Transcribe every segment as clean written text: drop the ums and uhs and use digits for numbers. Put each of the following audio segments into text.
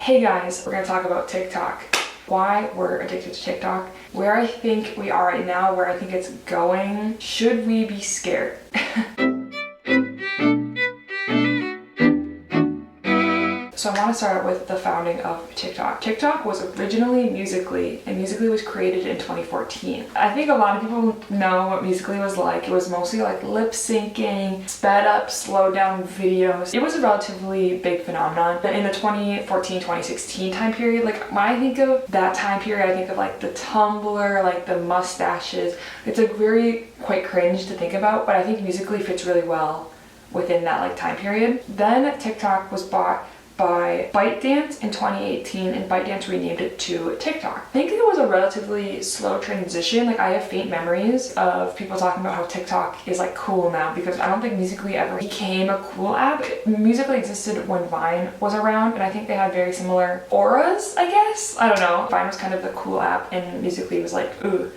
Hey guys, we're gonna talk about TikTok. Why we're addicted to TikTok, where I think we are right now, where I think it's going. Should we be scared? So I want to start with the founding of TikTok. TikTok was originally Musical.ly, and Musical.ly was created in 2014. I think a lot of people know what Musical.ly was like. It was mostly like lip syncing, sped up, slowed down videos. It was a relatively big phenomenon. But in the 2014-2016 time period, like when I think of that time period, I think of like the Tumblr, like the mustaches. It's like quite cringe to think about, but I think Musical.ly fits really well within that like time period. Then TikTok was bought by ByteDance in 2018, and ByteDance renamed it to TikTok. I think it was a relatively slow transition. Like I have faint memories of people talking about how TikTok is like cool now, because I don't think Musical.ly ever became a cool app. Musical.ly existed when Vine was around, and I think they had very similar auras, I guess. I don't know. Vine was kind of the cool app, and Musical.ly was like, ooh,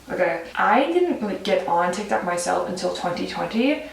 okay. I didn't really get on TikTok myself until 2020.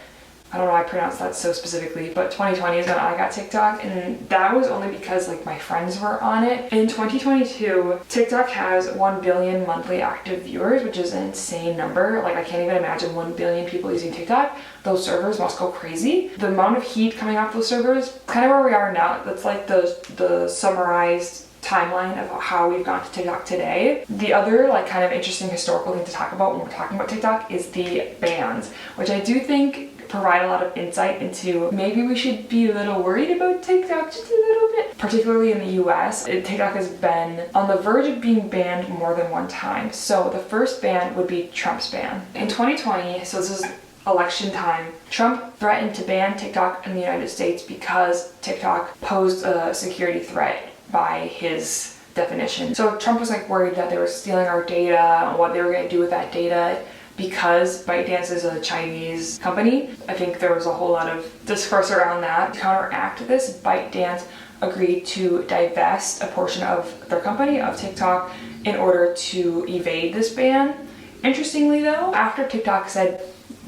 I don't know why I pronounced that so specifically, but 2020 is when I got TikTok, and that was only because like my friends were on it. In 2022, TikTok has 1 billion monthly active viewers, which is an insane number. Like I can't even imagine 1 billion people using TikTok. Those servers must go crazy. The amount of heat coming off those servers, kind of where we are now. That's like the summarized timeline of how we've gone to TikTok today. The other like kind of interesting historical thing to talk about when we're talking about TikTok is the bans, which I do think provide a lot of insight into maybe we should be a little worried about TikTok just a little bit. Particularly in the US, TikTok has been on the verge of being banned more than one time. So the first ban would be Trump's ban. In 2020, so this is election time, Trump threatened to ban TikTok in the United States because TikTok posed a security threat by his definition. So Trump was like worried that they were stealing our data and what they were going to do with that data. Because ByteDance is a Chinese company, I think there was a whole lot of discourse around that. To counteract this, ByteDance agreed to divest a portion of their company, of TikTok, in order to evade this ban. Interestingly though, after TikTok said,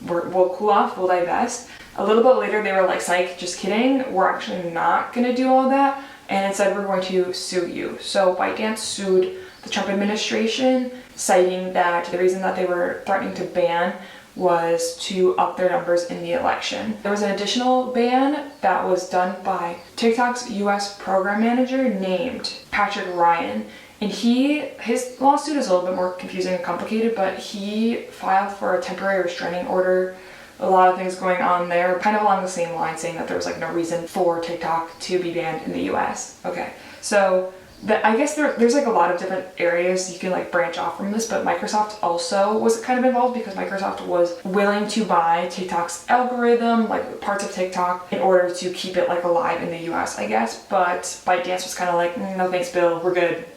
we'll cool off, we'll divest, a little bit later they were like, psych, just kidding, we're actually not gonna do all that, and instead we're going to sue you. So ByteDance sued the Trump administration, citing that the reason that they were threatening to ban was to up their numbers in the election. There was an additional ban that was done by TikTok's US program manager named Patrick Ryan. And his lawsuit is a little bit more confusing and complicated, but he filed for a temporary restraining order. A lot of things going on there, kind of along the same line, saying that there was like no reason for TikTok to be banned in the US. Okay, so I guess there's like a lot of different areas you can like branch off from this, but Microsoft also was kind of involved because Microsoft was willing to buy TikTok's algorithm, like parts of TikTok, in order to keep it like alive in the US, I guess. But ByteDance was kind of like, no thanks, Bill, we're good,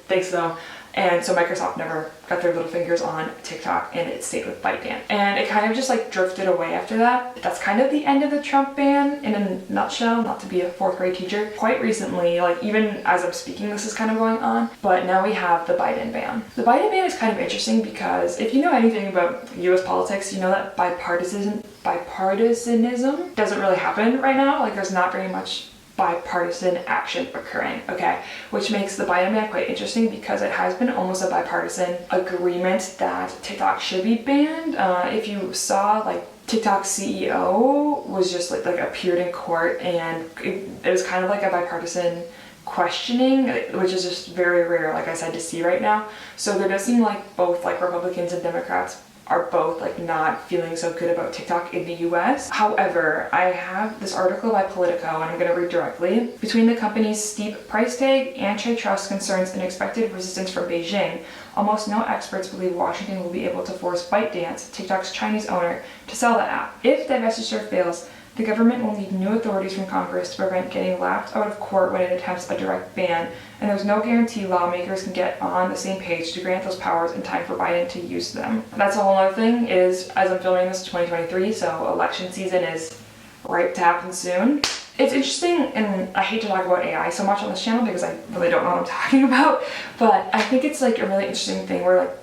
thanks though. And so Microsoft never got their little fingers on TikTok, and it stayed with ByteDance. And it kind of just like drifted away after that. That's kind of the end of the Trump ban in a nutshell, not to be a fourth grade teacher. Quite recently, like even as I'm speaking, this is kind of going on, but now we have the Biden ban. The Biden ban is kind of interesting because if you know anything about US politics, you know that bipartisanism doesn't really happen right now. Like there's not very much bipartisan action occurring, okay? Which makes the Biden ban quite interesting because it has been almost a bipartisan agreement that TikTok should be banned. If you saw, like, TikTok's CEO was just like appeared in court, and it was kind of like a bipartisan questioning, which is just very rare, like I said, to see right now. So there does seem like both like Republicans and Democrats are both like not feeling so good about TikTok in the US. However, I have this article by Politico, and I'm going to read directly. Between the company's steep price tag, antitrust concerns, and expected resistance from Beijing, almost no experts believe Washington will be able to force ByteDance, TikTok's Chinese owner, to sell the app. If divestiture fails, the government will need new authorities from Congress to prevent getting laughed out of court when it attempts a direct ban, and there's no guarantee lawmakers can get on the same page to grant those powers in time for Biden to use them. That's a whole other thing. Is, as I'm filming this, 2023, so election season is ripe to happen soon. It's interesting, and I hate to talk about AI so much on this channel because I really don't know what I'm talking about, but I think it's like a really interesting thing where like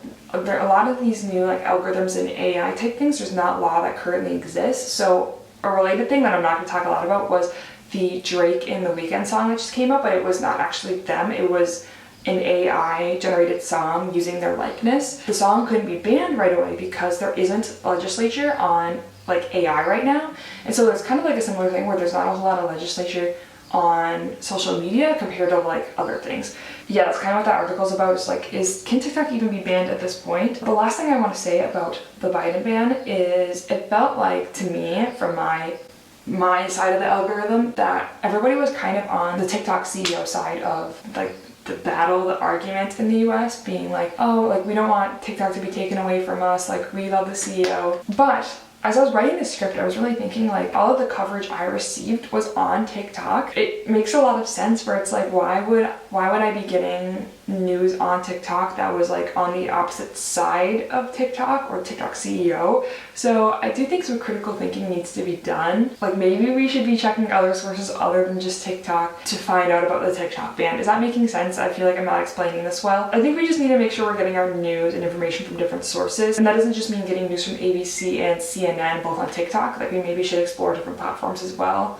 there are a lot of these new like algorithms and AI type things, there's not law that currently exists. So a related thing that I'm not going to talk a lot about was the Drake and The Weeknd song that just came up, but it was not actually them. It was an AI generated song using their likeness. The song couldn't be banned right away because there isn't legislature on like AI right now. And so there's kind of like a similar thing where there's not a whole lot of legislature on social media compared to like other things. Yeah, that's kind of what that article's about. It's like, can TikTok even be banned at this point? The last thing I want to say about the Biden ban is it felt like, to me, from my side of the algorithm, that everybody was kind of on the TikTok CEO side of like the battle, the argument in the US, being like, oh, like we don't want TikTok to be taken away from us, like we love the CEO. But as I was writing this script, I was really thinking like all of the coverage I received was on TikTok. It makes a lot of sense where it's like, why would I be getting news on TikTok that was like on the opposite side of TikTok or TikTok CEO? So I do think some critical thinking needs to be done. Like maybe we should be checking other sources other than just TikTok to find out about the TikTok ban. Is that making sense? I feel like I'm not explaining this well. I think we just need to make sure we're getting our news and information from different sources. And that doesn't just mean getting news from ABC and CNN both on TikTok. Like we maybe should explore different platforms as well.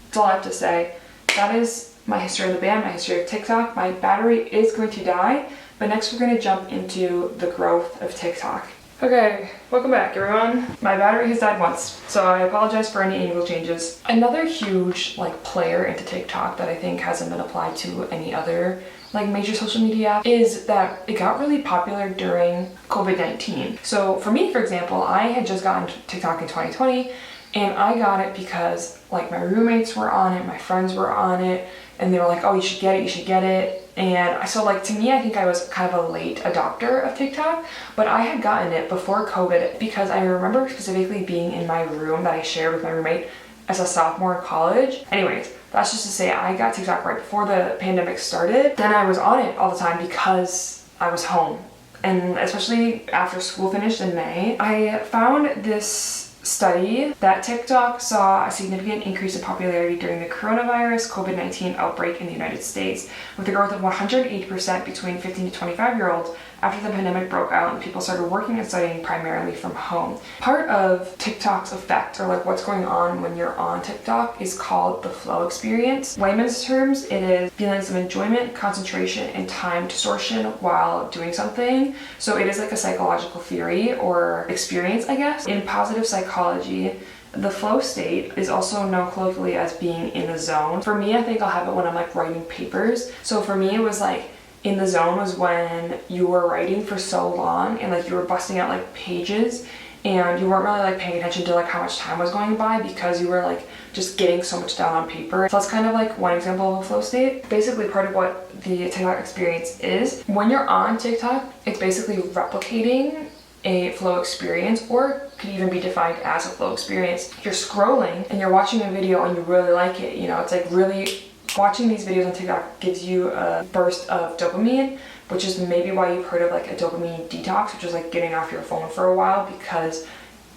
That's all I have to say. That is my history of the ban, my history of TikTok. My battery is going to die, but next we're going to jump into the growth of TikTok. Okay, welcome back everyone. My battery has died once, so I apologize for any angle changes. Another huge like player into TikTok that I think hasn't been applied to any other like major social media app is that it got really popular during COVID-19. So for me, for example, I had just gotten TikTok in 2020, and I got it because like my roommates were on it, my friends were on it, and they were like, oh, you should get it, you should get it. And so like to me, I think I was kind of a late adopter of TikTok, but I had gotten it before COVID because I remember specifically being in my room that I shared with my roommate as a sophomore in college. Anyways, that's just to say I got TikTok right before the pandemic started. Then I was on it all the time because I was home. And especially after school finished in May, I found this study that TikTok saw a significant increase in popularity during the coronavirus COVID-19 outbreak in the United States, with a growth of 180% between 15 to 25-year-olds after the pandemic broke out and people started working and studying primarily from home. Part of TikTok's effect, or like what's going on when you're on TikTok, is called the flow experience. Layman's terms, it is feelings of enjoyment, concentration, and time distortion while doing something. So it is like a psychological theory or experience, I guess. In positive psychology, the flow state is also known colloquially as being in the zone. For me, I think I'll have it when I'm like writing papers. So for me, it was like in the zone was when you were writing for so long and like you were busting out like pages and you weren't really like paying attention to like how much time was going by because you were like just getting so much down on paper. So that's kind of like one example of a flow state. Basically part of what the TikTok experience is, when you're on TikTok, it's basically replicating a flow experience, or could even be defined as a flow experience. You're scrolling and you're watching a video and you really like it, you know, it's like really watching these videos on TikTok gives you a burst of dopamine, which is maybe why you've heard of like a dopamine detox, which is like getting off your phone for a while, because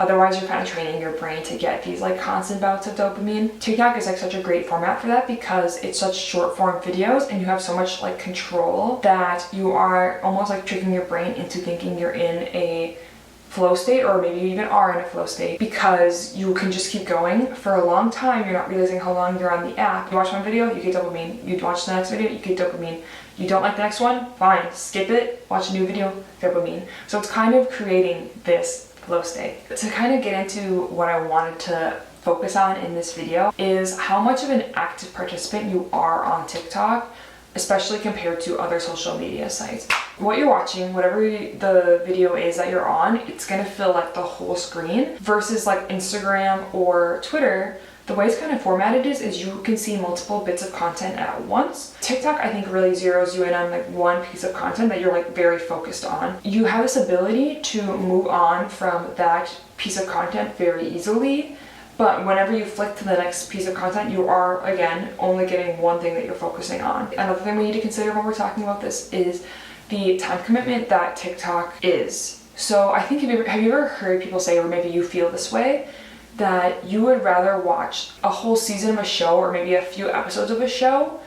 otherwise you're kind of training your brain to get these like constant bouts of dopamine. TikTok is like such a great format for that because it's such short form videos and you have so much like control that you are almost like tricking your brain into thinking you're in a flow state, or maybe you even are in a flow state, because you can just keep going for a long time. You're not realizing how long you're on the app. You watch one video, you get dopamine. You watch the next video, you get dopamine. You don't like the next one? Fine, skip it, watch a new video, dopamine. So it's kind of creating this flow state. To kind of get into what I wanted to focus on in this video is how much of an active participant you are on TikTok, especially compared to other social media sites. What you're watching, whatever the video is that you're on, it's gonna fill like the whole screen, versus like Instagram or Twitter. The way it's kind of formatted is you can see multiple bits of content at once. TikTok, I think, really zeroes you in on like one piece of content that you're like very focused on. You have this ability to move on from that piece of content very easily, but whenever you flick to the next piece of content, you are, again, only getting one thing that you're focusing on. Another thing we need to consider when we're talking about this is the time commitment that TikTok is. So I think, have you ever heard people say, or maybe you feel this way, that you would rather watch a whole season of a show or maybe a few episodes of a show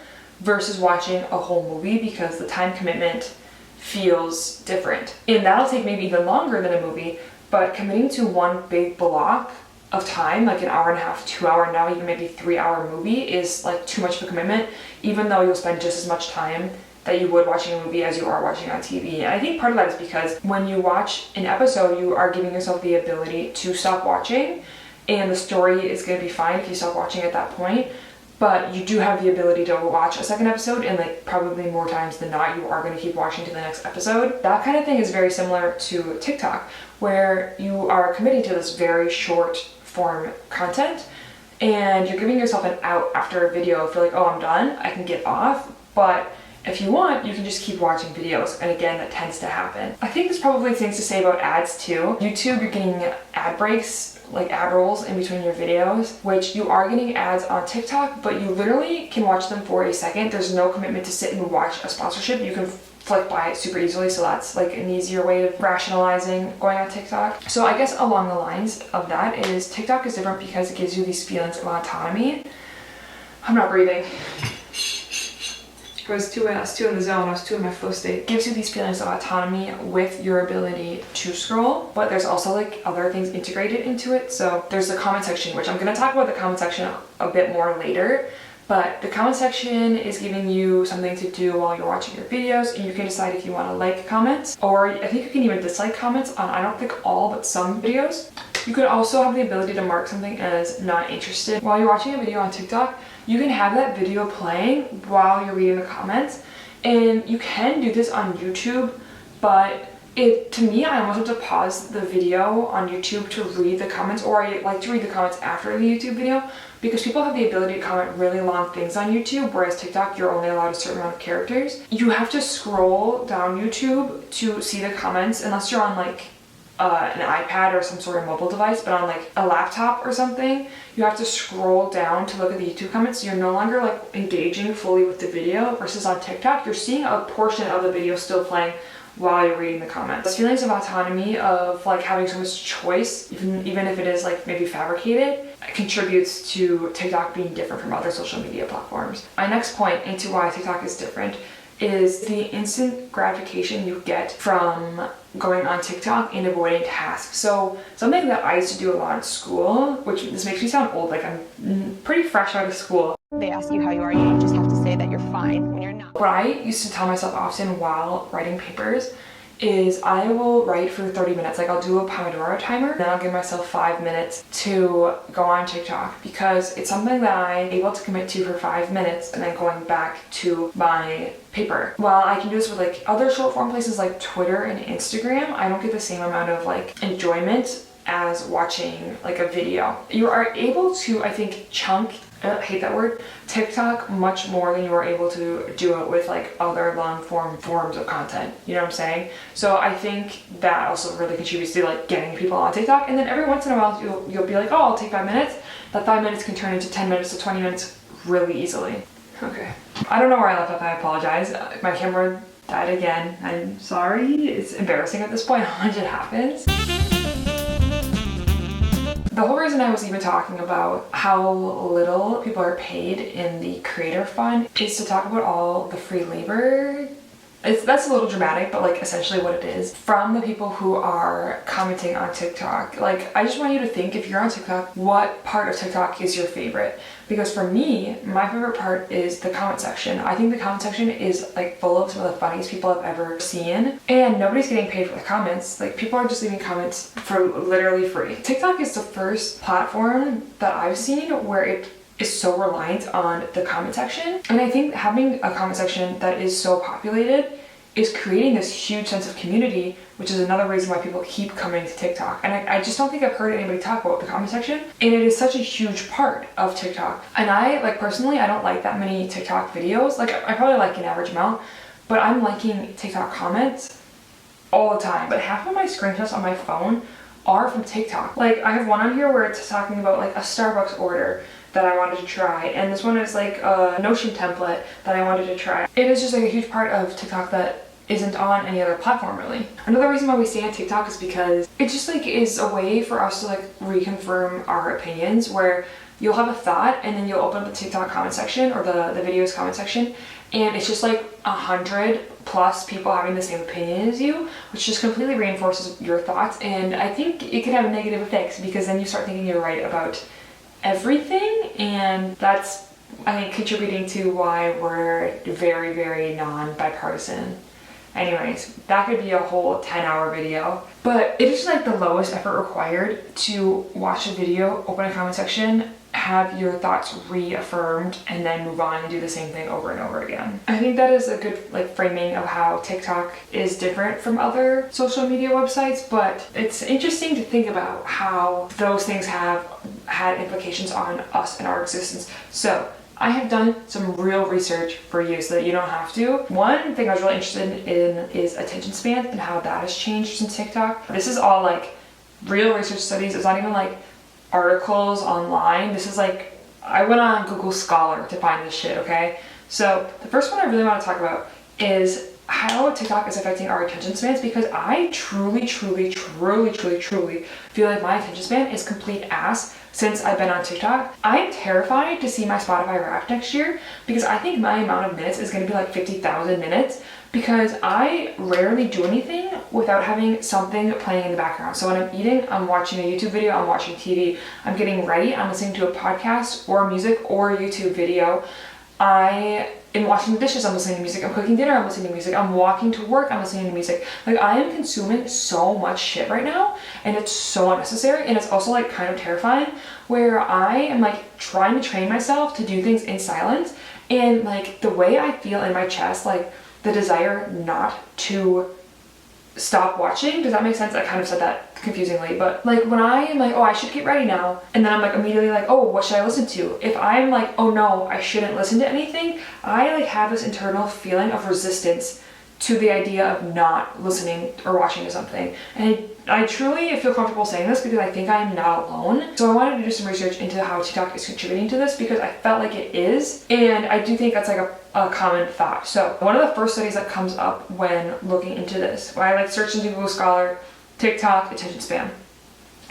versus watching a whole movie because the time commitment feels different. And that'll take maybe even longer than a movie, but committing to one big block of time, like an hour and a half, 2 hour, now even maybe 3 hour movie is like too much of a commitment, even though you'll spend just as much time that you would watching a movie as you are watching on TV. And I think part of that is because when you watch an episode, you are giving yourself the ability to stop watching, and the story is going to be fine if you stop watching at that point. But you do have the ability to watch a second episode, and like probably more times than not, you are going to keep watching to the next episode. That kind of thing is very similar to TikTok, where you are committing to this very short form content, and you're giving yourself an out after a video. If you're like, oh, I'm done, I can get off. But if you want, you can just keep watching videos. And again, that tends to happen. I think there's probably things to say about ads too. YouTube, you're getting ad breaks, like ad rolls in between your videos, which you are getting ads on TikTok, but you literally can watch them for a second. There's no commitment to sit and watch a sponsorship. You can flick by it super easily, so that's like an easier way of rationalizing going on TikTok. So I guess along the lines of that is TikTok is different because it gives you these feelings of autonomy. I'm not breathing. I was too in the zone, I was too in my flow state. It gives you these feelings of autonomy with your ability to scroll, but there's also like other things integrated into it. So there's the comment section, which I'm gonna talk about the comment section a bit more later, but the comment section is giving you something to do while you're watching your videos, and you can decide if you wanna like comments, or I think you can even dislike comments on, I don't think all, but some videos. You could also have the ability to mark something as not interested. While you're watching a video on TikTok, you can have that video playing while you're reading the comments, and you can do this on YouTube, but to me, I almost have to pause the video on YouTube to read the comments, or I like to read the comments after the YouTube video, because people have the ability to comment really long things on YouTube, whereas TikTok, you're only allowed a certain amount of characters. You have to scroll down YouTube to see the comments, unless you're on like an iPad or some sort of mobile device, but on like a laptop or something, you have to scroll down to look at the YouTube comments. So you're no longer like engaging fully with the video, versus on TikTok, you're seeing a portion of the video still playing while you're reading the comments. Feelings of autonomy, of like having so much choice, even if it is like maybe fabricated, contributes to TikTok being different from other social media platforms. My next point into why TikTok is different is the instant gratification you get from going on TikTok and avoiding tasks. So something that I used to do a lot in school, which this makes me sound old, like I'm pretty fresh out of school. They ask you how you are, you just have to say that you're fine when you're not. What I used to tell myself often while writing papers is I will write for 30 minutes. Like I'll do a Pomodoro timer, then I'll give myself 5 minutes to go on TikTok, because it's something that I'm able to commit to for 5 minutes and then going back to my paper. While I can do this with like other short form places like Twitter and Instagram, I don't get the same amount of like enjoyment as watching like a video. You are able to, I think, chunk, I hate that word, TikTok much more than you are able to do it with like other long forms of content. You know what I'm saying? So I think that also really contributes to like getting people on TikTok. And then every once in a while you'll be like, oh, I'll take 5 minutes. That 5 minutes can turn into 10 minutes to 20 minutes really easily. Okay. I don't know where I left off. I apologize. My camera died again. I'm sorry. It's embarrassing at this point how much it happens. The whole reason I was even talking about how little people are paid in the creator fund is to talk about all the free labor. That's a little dramatic, but like essentially what it is from the people who are commenting on TikTok. Like I just want you to think, if you're on TikTok, what part of TikTok is your favorite? Because for me, my favorite part is the comment section. I think the comment section is like full of some of the funniest people I've ever seen, and nobody's getting paid for the comments. Like people are just leaving comments for literally free. TikTok is the first platform that I've seen where it is so reliant on the comment section. And I think having a comment section that is so populated is creating this huge sense of community, which is another reason why people keep coming to TikTok. And I just don't think I've heard anybody talk about the comment section. And it is such a huge part of TikTok. And I, like personally, I don't like that many TikTok videos. Like I probably like an average amount, but I'm liking TikTok comments all the time. But half of my screenshots on my phone are from TikTok. Like I have one on here where it's talking about like a Starbucks order that I wanted to try, and this one is like a Notion template that I wanted to try. It is just like a huge part of TikTok that isn't on any other platform really. Another reason why we stay on TikTok is because it just like is a way for us to like reconfirm our opinions, where you'll have a thought and then you'll open up the TikTok comment section or the videos comment section, and it's just like 100 plus people having the same opinion as you, which just completely reinforces your thoughts. And I think it can have negative effects because then you start thinking you're right about everything, and that's, I think, contributing to why we're very, very non-bipartisan. Anyways, that could be a whole 10-hour video, but it is like the lowest effort required to watch a video, open a comment section, have your thoughts reaffirmed, and then move on and do the same thing over and over again. I think that is a good like framing of how TikTok is different from other social media websites, but it's interesting to think about how those things have had implications on us and our existence. So I have done some real research for you so that you don't have to. One thing I was really interested in is attention span and how that has changed since TikTok. This is all like real research studies. It's not even like articles online. This is like, I went on Google Scholar to find this shit, okay? So the first one I really want to talk about is how TikTok is affecting our attention spans, because I truly feel like my attention span is complete ass since I've been on TikTok. I'm terrified to see my Spotify Wrapped next year because I think my amount of minutes is going to be like 50,000 minutes, because I rarely do anything without having something playing in the background. So when I'm eating, I'm watching a YouTube video, I'm watching TV, I'm getting ready, I'm listening to a podcast or music or a YouTube video. I am washing the dishes, I'm listening to music, I'm cooking dinner, I'm listening to music, I'm walking to work, I'm listening to music. Like, I am consuming so much shit right now, and it's so unnecessary, and it's also like kind of terrifying, where I am like trying to train myself to do things in silence, and like the way I feel in my chest, like the desire not to stop watching. Does that make sense? I kind of said that confusingly, but like when I am like, oh, I should get ready now, and then I'm like immediately like, oh, what should I listen to? If I'm like, oh no, I shouldn't listen to anything, I like have this internal feeling of resistance to the idea of not listening or watching to something. And I truly feel comfortable saying this because I think I'm not alone. So I wanted to do some research into how TikTok is contributing to this, because I felt like it is, and I do think that's like a common thought. So one of the first studies that comes up when looking into this, when I like searched into Google Scholar, TikTok attention span,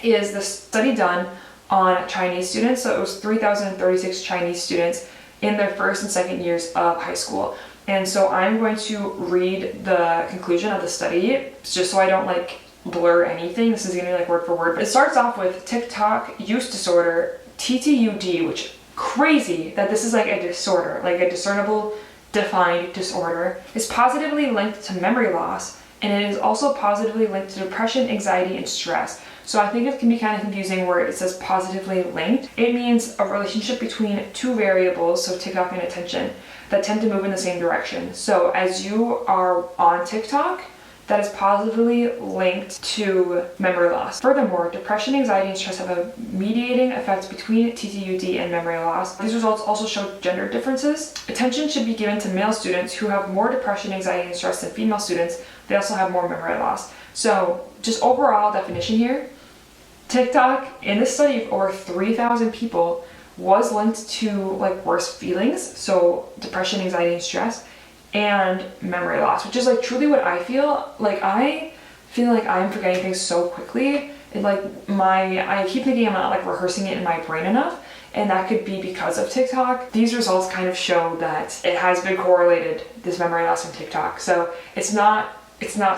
is the study done on Chinese students. So it was 3,036 Chinese students in their first and second years of high school. And so I'm going to read the conclusion of the study just so I don't like blur anything. This is gonna be like word for word. But it starts off with TikTok use disorder, TTUD, which crazy that this is like a disorder, like a discernible defined disorder, is positively linked to memory loss, and it is also positively linked to depression, anxiety, and stress. So I think it can be kind of confusing where it says positively linked. It means a relationship between two variables, so TikTok and attention, that tend to move in the same direction. So as you are on TikTok, that is positively linked to memory loss. Furthermore, depression, anxiety, and stress have a mediating effect between TTUD and memory loss. These results also show gender differences. Attention should be given to male students who have more depression, anxiety, and stress than female students. They also have more memory loss. So just overall definition here, TikTok in this study of over 3,000 people was linked to like worse feelings, so depression, anxiety, and stress, and memory loss, which is like truly what I feel. Like I feel like I'm forgetting things so quickly, and like I keep thinking I'm not like rehearsing it in my brain enough, and that could be because of TikTok. These results kind of show that it has been correlated, this memory loss from TikTok. So it's not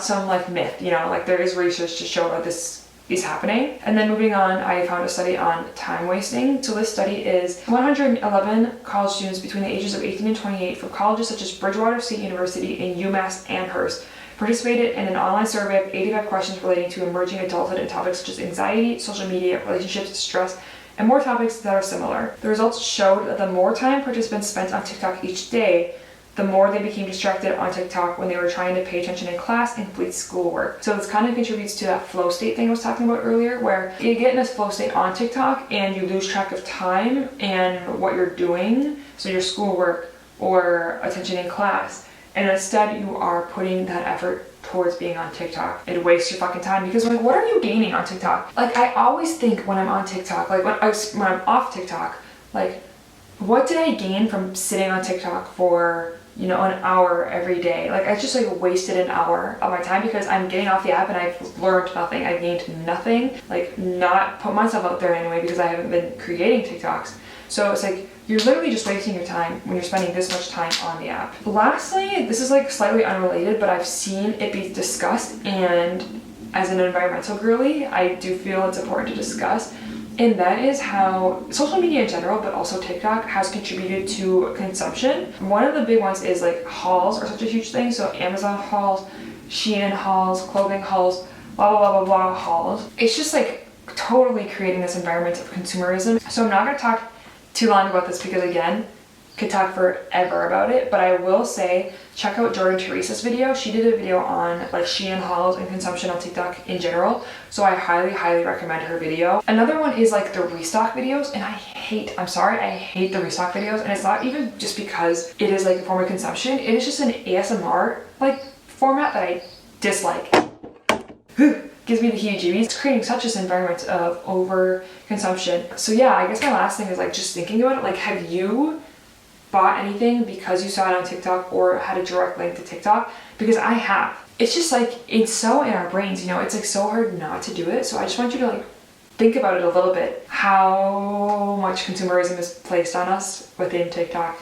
some like myth, you know, like there is research to show that this is happening. And then moving on, I found a study on time wasting. So this study is 111 college students between the ages of 18 and 28 from colleges such as Bridgewater State University and UMass Amherst participated in an online survey of 85 questions relating to emerging adulthood and topics such as anxiety, social media, relationships, stress, and more topics that are similar. The results showed that the more time participants spent on TikTok each day, the more they became distracted on TikTok when they were trying to pay attention in class and complete schoolwork. So this kind of contributes to that flow state thing I was talking about earlier, where you get in this flow state on TikTok and you lose track of time and what you're doing, so your schoolwork or attention in class, and instead you are putting that effort towards being on TikTok. It wastes your fucking time, because like, what are you gaining on TikTok? Like, I always think when I'm on TikTok, like when I'm off TikTok, like, what did I gain from sitting on TikTok for, you know, an hour every day? Like, I just like wasted an hour of my time because I'm getting off the app and I've learned nothing. I've gained nothing, like not put myself out there anyway, because I haven't been creating TikToks. So it's like you're literally just wasting your time when you're spending this much time on the app. Lastly, this is like slightly unrelated, but I've seen it be discussed, and as an environmental girly, I do feel it's important to discuss. And that is how social media in general, but also TikTok, has contributed to consumption. One of the big ones is like hauls are such a huge thing. So Amazon hauls, Shein hauls, clothing hauls, blah, blah, blah, blah, blah hauls. It's just like totally creating this environment of consumerism. So I'm not gonna talk too long about this because again, could talk forever about it, but I will say check out Jordan Teresa's video. She did a video on like Shein hauls and consumption on TikTok in general, so I highly recommend her video. Another one is like the restock videos, and I hate the restock videos, and it's not even just because it is like a form of consumption, it is just an ASMR like format that I dislike. Gives me the heebie-jeebies. It's creating such this environment of over consumption. So yeah, I guess my last thing is like just thinking about it, like have you bought anything because you saw it on TikTok or had a direct link to TikTok? Because I have. It's just like, it's so in our brains, you know, it's like so hard not to do it. So I just want you to like think about it a little bit, how much consumerism is placed on us within TikTok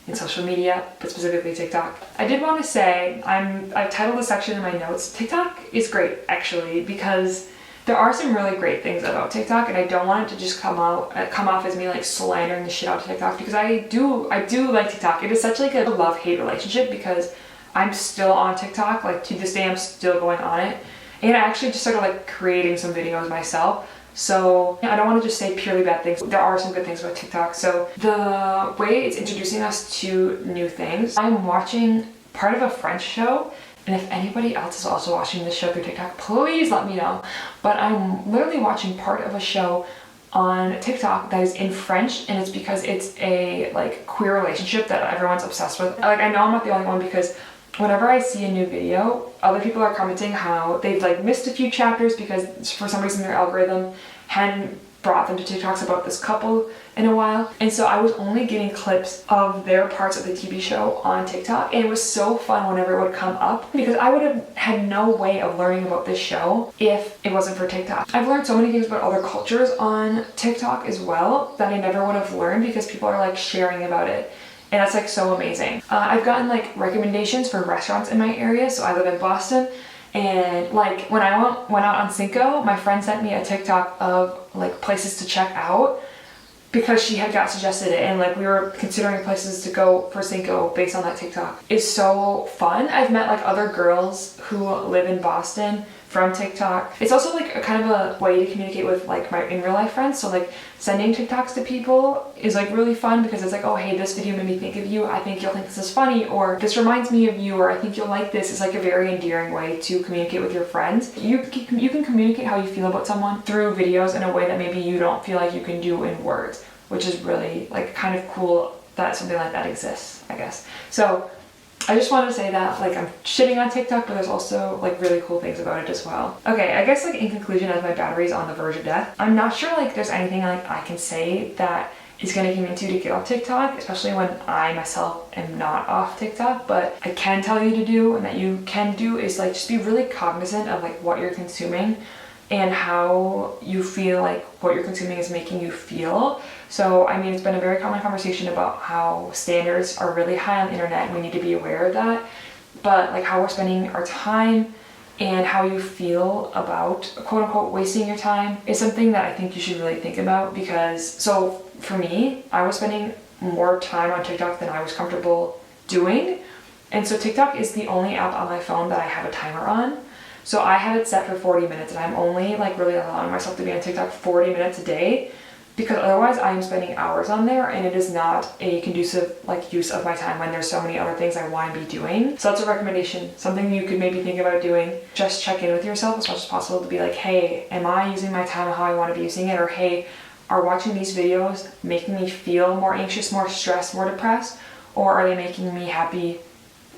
and social media, but specifically TikTok. I did want to say, I've titled this section in my notes, TikTok is great actually, because there are some really great things about TikTok, and I don't want it to just come off as me like slandering the shit out of TikTok, because I do like TikTok. It is such like a love-hate relationship, because I'm still on TikTok, like to this day I'm still going on it, and I actually just started like creating some videos myself. So I don't want to just say purely bad things. There are some good things about TikTok. So the way it's introducing us to new things, I'm watching part of a French show, and if anybody else is also watching this show through TikTok, please let me know. But I'm literally watching part of a show on TikTok that is in French, and it's because it's a like queer relationship that everyone's obsessed with. Like I know I'm not the only one, because whenever I see a new video, other people are commenting how they've like missed a few chapters because for some reason their algorithm hadn't brought them to TikToks about this couple in a while. And so I was only getting clips of their parts of the TV show on TikTok, and it was so fun whenever it would come up, because I would have had no way of learning about this show if it wasn't for TikTok. I've learned so many things about other cultures on TikTok as well that I never would have learned, because people are like sharing about it. And that's like so amazing. I've gotten like recommendations for restaurants in my area. So I live in Boston, and like when I went out on Cinco, my friend sent me a TikTok of like places to check out, because she had got suggested it, and like we were considering places to go for Cinco based on that TikTok. It's so fun. I've met like other girls who live in Boston from TikTok. It's also like a kind of a way to communicate with like my in real life friends. So like sending TikToks to people is like really fun, because it's like, oh hey, this video made me think of you, I think you'll think this is funny, or this reminds me of you, or I think you'll like this. It's like a very endearing way to communicate with your friends. You can communicate how you feel about someone through videos in a way that maybe you don't feel like you can do in words, which is really like kind of cool that something like that exists, I guess. So I just wanted to say that, like, I'm shitting on TikTok, but there's also like really cool things about it as well. Okay, I guess like in conclusion, as my battery's on the verge of death, I'm not sure like there's anything like I can say that is gonna get me to get off TikTok, especially when I myself am not off TikTok. But I can tell you to do, and that you can do, is like just be really cognizant of like what you're consuming and how you feel like what you're consuming is making you feel. So, I mean, it's been a very common conversation about how standards are really high on the internet, and we need to be aware of that. But like how we're spending our time and how you feel about quote unquote wasting your time is something that I think you should really think about. Because, so for me, I was spending more time on TikTok than I was comfortable doing. And so TikTok is the only app on my phone that I have a timer on. So I have it set for 40 minutes, and I'm only like really allowing myself to be on TikTok 40 minutes a day, because otherwise I'm spending hours on there, and it is not a conducive like use of my time when there's so many other things I want to be doing. So that's a recommendation, something you could maybe think about doing. Just check in with yourself as much as possible to be like, hey, am I using my time how I want to be using it? Or hey, are watching these videos making me feel more anxious, more stressed, more depressed? Or are they making me happy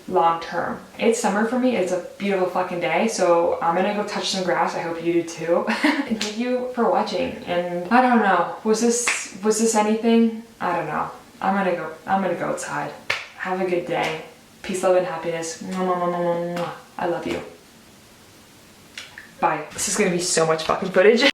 long term? It's summer for me. It's a beautiful fucking day, so I'm gonna go touch some grass. I hope you do too. And thank you for watching. And I don't know, was this anything? I don't know. I'm gonna go outside. Have a good day. Peace, love, and happiness. I love you. Bye. This is gonna be so much fucking footage.